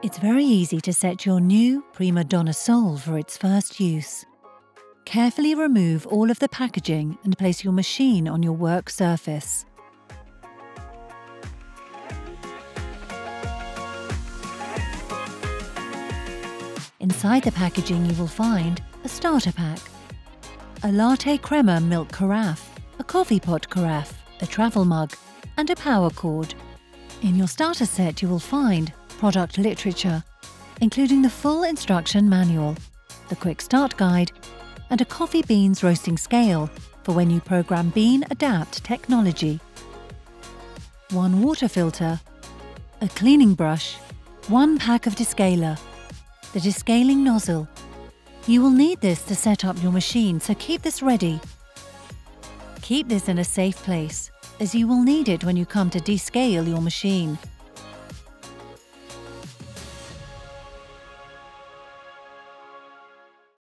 It's very easy to set your new PrimaDonna Soul for its first use. Carefully remove all of the packaging and place your machine on your work surface. Inside the packaging you will find a starter pack, a latte crema milk carafe, a coffee pot carafe, a travel mug, and a power cord. In your starter set you will find product literature, including the full instruction manual, the quick start guide, and a coffee beans roasting scale for when you program bean adapt technology. One water filter, a cleaning brush, one pack of descaler, the Descaling Nozzle. You will need this to set up your machine, so keep this ready. Keep this in a safe place, as you will need it when you come to descale your machine.